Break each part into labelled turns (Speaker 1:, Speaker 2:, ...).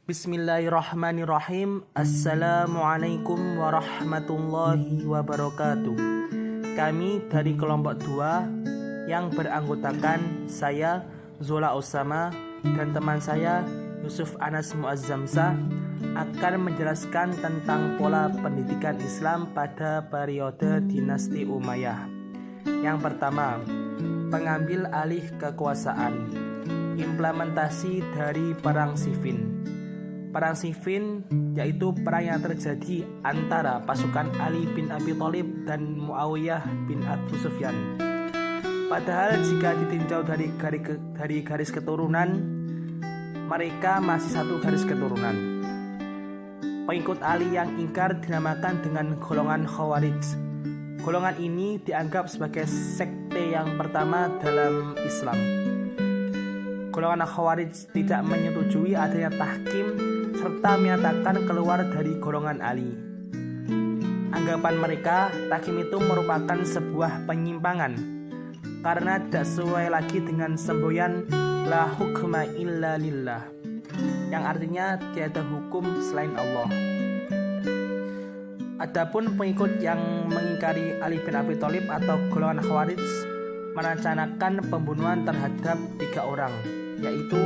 Speaker 1: Bismillahirrahmanirrahim. Assalamualaikum warahmatullahi wabarakatuh. Kami dari kelompok 2 yang beranggotakan saya Zola Osama dan teman saya Yusuf Anas Muazzamsa akan menjelaskan tentang pola pendidikan Islam pada periode dinasti Umayyah. Yang pertama, pengambil alih kekuasaan. Implementasi dari Perang Siffin. Perang Siffin yaitu perang yang terjadi antara pasukan Ali bin Abi Thalib dan Muawiyah bin Abu Sufyan. Padahal jika ditinjau dari garis keturunan, mereka masih satu garis keturunan. Pengikut Ali yang ingkar dinamakan dengan golongan Khawarij. Golongan ini dianggap sebagai sekte yang pertama dalam Islam. Golongan Khawarij tidak menyetujui adanya tahkim serta menyatakan keluar dari golongan Ali. Anggapan mereka, tahkim itu merupakan sebuah penyimpangan karena tidak sesuai lagi dengan semboyan la hukma illa lillah, yang artinya tiada hukum selain Allah. Adapun pengikut yang mengingkari Ali bin Abi Thalib atau golongan Khawarij merencanakan pembunuhan terhadap 3 orang, yaitu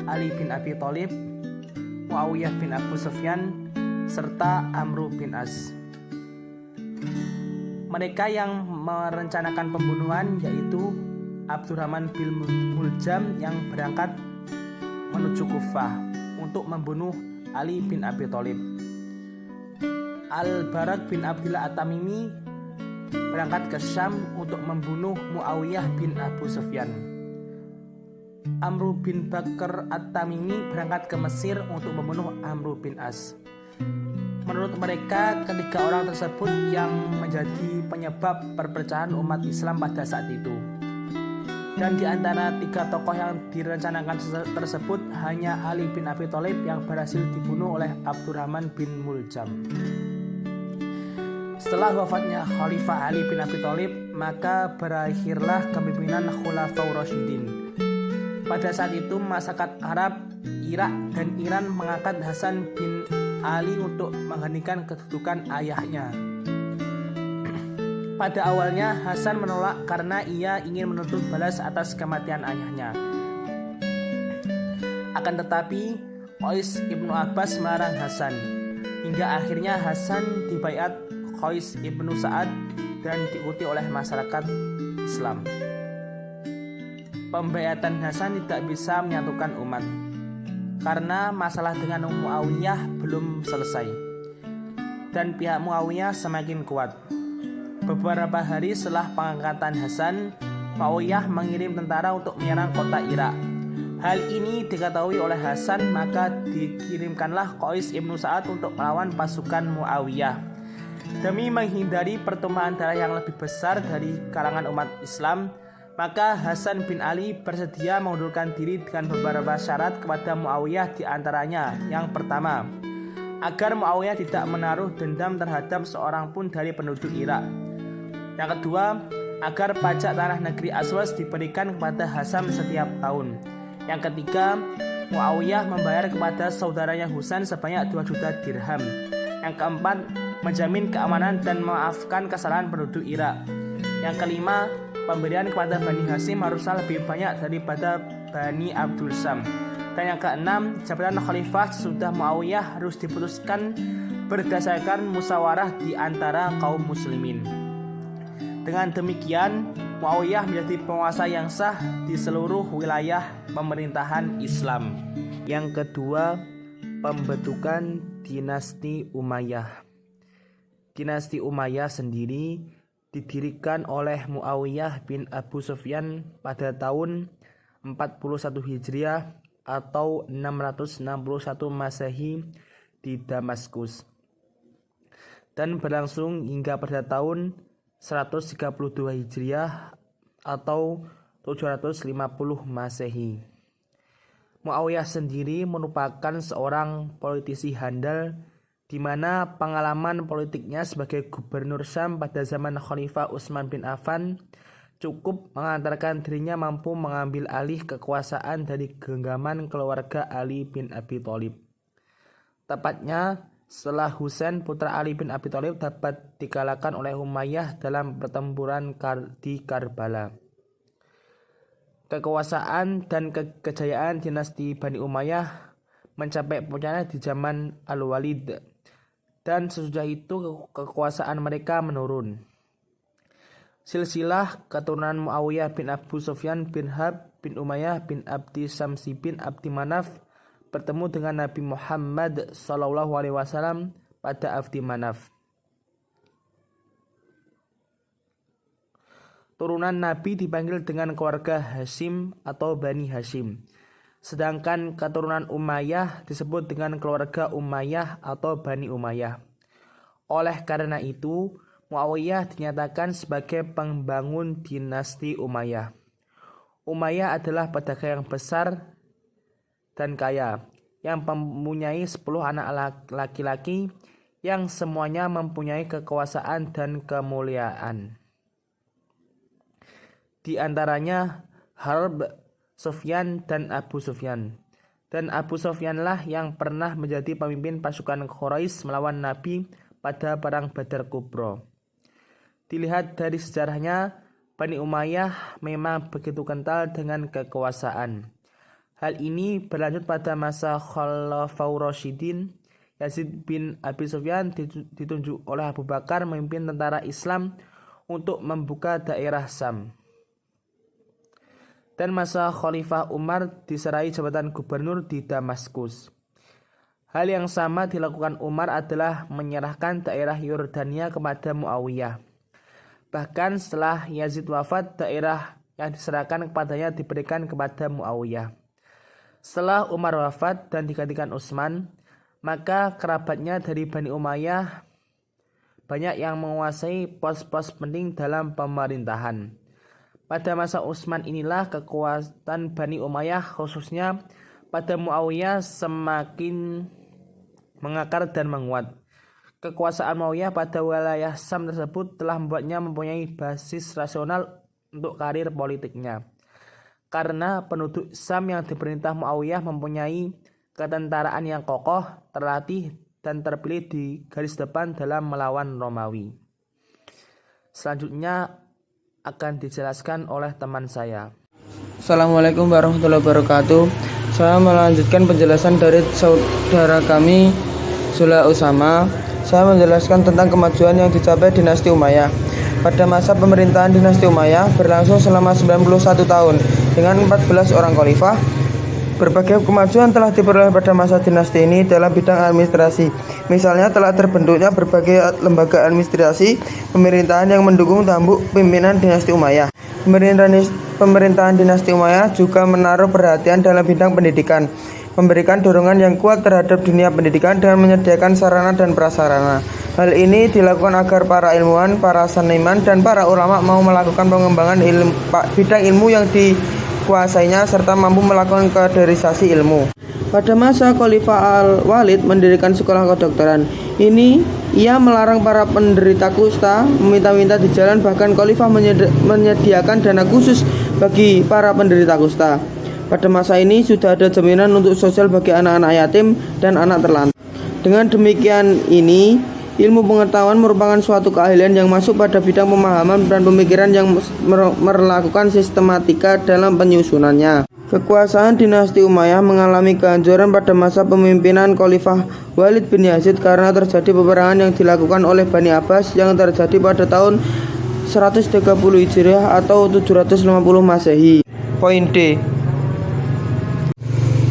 Speaker 1: Ali bin Abi Thalib, Muawiyah bin Abu Sufyan, serta Amr bin As. Mereka yang merencanakan pembunuhan yaitu Abdurrahman bin Muljam yang berangkat menuju Kufah untuk membunuh Ali bin Abi Thalib. Al-Barak bin Abdullah At-Tamimi berangkat ke Syam untuk membunuh Muawiyah bin Abu Sufyan. Amr bin Bakr At-Tamimi berangkat ke Mesir untuk membunuh Amr bin As. Menurut mereka, ketiga orang tersebut yang menjadi penyebab perpecahan umat Islam pada saat itu. Dan di antara 3 tokoh yang direncanakan tersebut, hanya Ali bin Abi Thalib yang berhasil dibunuh oleh Abdurrahman bin Muljam. Setelah wafatnya Khalifah Ali bin Abi Thalib, maka berakhirlah kepemimpinan Khulafaur Rasyidin. Pada saat itu masyarakat Arab, Irak, dan Iran mengangkat Hasan bin Ali untuk menggantikan kedudukan ayahnya. Pada awalnya Hasan menolak karena ia ingin menuntut balas atas kematian ayahnya. Akan tetapi Qais ibnu Abbas melarang Hasan, hingga akhirnya Hasan dibaiat Qais ibnu Sa'ad dan diikuti oleh masyarakat Islam. Pembaiatan Hasan tidak bisa menyatukan umat karena masalah dengan Muawiyah belum selesai dan pihak Muawiyah semakin kuat. Beberapa hari setelah pengangkatan Hasan, Muawiyah mengirim tentara untuk menyerang kota Irak. Hal ini diketahui oleh Hasan, maka dikirimkanlah Qais ibnu Sa'ad untuk melawan pasukan Muawiyah. Demi menghindari pertumpahan darah yang lebih besar dari kalangan umat Islam, maka Hasan bin Ali bersedia mengundurkan diri dengan beberapa syarat kepada Muawiyah, di antaranya yang pertama, agar Muawiyah tidak menaruh dendam terhadap seorang pun dari penduduk Irak. Yang kedua, agar pajak tanah negeri Aswas diberikan kepada Hasan setiap tahun. Yang ketiga, Muawiyah membayar kepada saudaranya Husain sebanyak 2 juta dirham. Yang keempat, menjamin keamanan dan memaafkan kesalahan penduduk Irak. Yang kelima, pemberian kepada Bani Hasyim harusnya lebih banyak daripada Bani Abdul Syam. Dan yang keenam, jabatan khalifah sesudah Muawiyah harus diputuskan berdasarkan musyawarah di antara kaum muslimin. Dengan demikian, Muawiyah menjadi penguasa yang sah di seluruh wilayah pemerintahan Islam. Yang kedua, pembentukan dinasti Umayyah. Dinasti Umayyah sendiri didirikan oleh Muawiyah bin Abu Sufyan pada tahun 41 Hijriah atau 661 Masehi di Damaskus dan berlangsung hingga pada tahun 132 Hijriah atau 750 Masehi. Muawiyah sendiri merupakan seorang politisi handal di mana pengalaman politiknya sebagai gubernur Syam pada zaman Khalifah Utsman bin Affan cukup mengantarkan dirinya mampu mengambil alih kekuasaan dari genggaman keluarga Ali bin Abi Thalib. tepatnya setelah Husain putra Ali bin Abi Thalib dapat dikalahkan oleh Umayyah dalam pertempuran di Karbala. Kekuasaan dan kejayaan dinasti Bani Umayyah mencapai puncaknya di zaman Al-Walid, dan sesudah itu kekuasaan mereka menurun. Silsilah keturunan Muawiyah bin Abu Sufyan bin Harb bin Umayyah bin Abdi Syamsi bin Abdi Manaf bertemu dengan Nabi Muhammad SAW pada Abdi Manaf. Turunan Nabi dipanggil dengan keluarga Hashim atau Bani Hashim. Sedangkan keturunan Umayyah disebut dengan keluarga Umayyah atau Bani Umayyah. Oleh karena itu, Muawiyah dinyatakan sebagai pembangun dinasti Umayyah. Umayyah adalah pedagang yang besar dan kaya, yang mempunyai 10 anak laki-laki yang semuanya mempunyai kekuasaan dan kemuliaan. Di antaranya Harb, Sufyan, dan Abu Sufyan. Dan Abu Sufyanlah yang pernah menjadi pemimpin pasukan Quraisy melawan Nabi pada perang Badar Kubra. Dilihat dari sejarahnya, Bani Umayyah memang begitu kental dengan kekuasaan. Hal ini berlanjut pada masa Khulafaur Rasyidin. Yazid bin Abi Sufyan ditunjuk oleh Abu Bakar memimpin tentara Islam untuk membuka daerah Syam. Dan masa Khalifah Umar diserai jabatan gubernur di Damaskus. Hal yang sama dilakukan Umar adalah menyerahkan daerah Yordania kepada Muawiyah. Bahkan setelah Yazid wafat, daerah yang diserahkan kepadanya diberikan kepada Muawiyah. Setelah Umar wafat dan digantikan Utsman, maka kerabatnya dari Bani Umayyah banyak yang menguasai pos-pos penting dalam pemerintahan. Pada masa Utsman inilah kekuatan Bani Umayyah khususnya pada Muawiyah semakin mengakar dan menguat. Kekuasaan Muawiyah pada wilayah Syam tersebut telah membuatnya mempunyai basis rasional untuk karir politiknya. Karena penduduk Syam yang diperintah Muawiyah mempunyai ketentaraan yang kokoh, terlatih, dan terpilih di garis depan dalam melawan Romawi. Selanjutnya akan dijelaskan oleh teman saya.
Speaker 2: Assalamualaikum warahmatullahi wabarakatuh. Saya melanjutkan penjelasan dari saudara kami Zula Usama. Saya menjelaskan tentang kemajuan yang dicapai dinasti Umayyah. Pada masa pemerintahan dinasti Umayyah berlangsung selama 91 tahun dengan 14 orang khalifah. Berbagai kemajuan telah diperoleh pada masa dinasti ini dalam bidang administrasi. Misalnya telah terbentuknya berbagai lembaga administrasi pemerintahan yang mendukung tampuk pimpinan dinasti Umayyah. Pemerintahan dinasti Umayyah juga menaruh perhatian dalam bidang pendidikan, memberikan dorongan yang kuat terhadap dunia pendidikan dengan menyediakan sarana dan prasarana. Hal ini dilakukan agar para ilmuwan, para seniman, dan para ulama mau melakukan pengembangan bidang ilmu yang dikuasainya serta mampu melakukan kaderisasi ilmu. Pada masa Khalifah Al-Walid mendirikan sekolah kedokteran. Ia melarang para penderita kusta meminta-minta di jalan, bahkan Khalifah menyediakan dana khusus bagi para penderita kusta. Pada masa ini sudah ada jaminan untuk sosial bagi anak-anak yatim dan anak terlantar. Dengan demikian ilmu pengetahuan merupakan suatu keahlian yang masuk pada bidang pemahaman dan pemikiran yang melakukan sistematika dalam penyusunannya. Kekuasaan dinasti Umayyah mengalami kehancuran pada masa pemimpinan Khalifah Walid bin Yazid karena terjadi peperangan yang dilakukan oleh Bani Abbas yang terjadi pada tahun 130 Hijriah atau 750 Masehi. Poin D.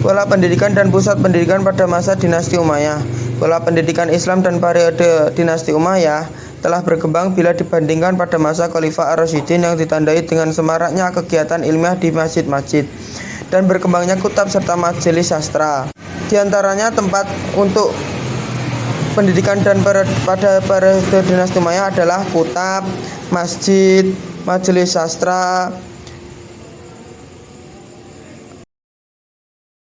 Speaker 2: Pola pendidikan dan pusat pendidikan pada masa dinasti Umayyah. Pola pendidikan Islam dan periode dinasti Umayyah telah berkembang bila dibandingkan pada masa Khalifah Ar-Rasyidin yang ditandai dengan semaraknya kegiatan ilmiah di masjid-masjid dan berkembangnya kutab serta majelis sastra. Di antaranya tempat untuk pendidikan dan pada periode dinasti Umayyah adalah kutab, masjid, majelis sastra,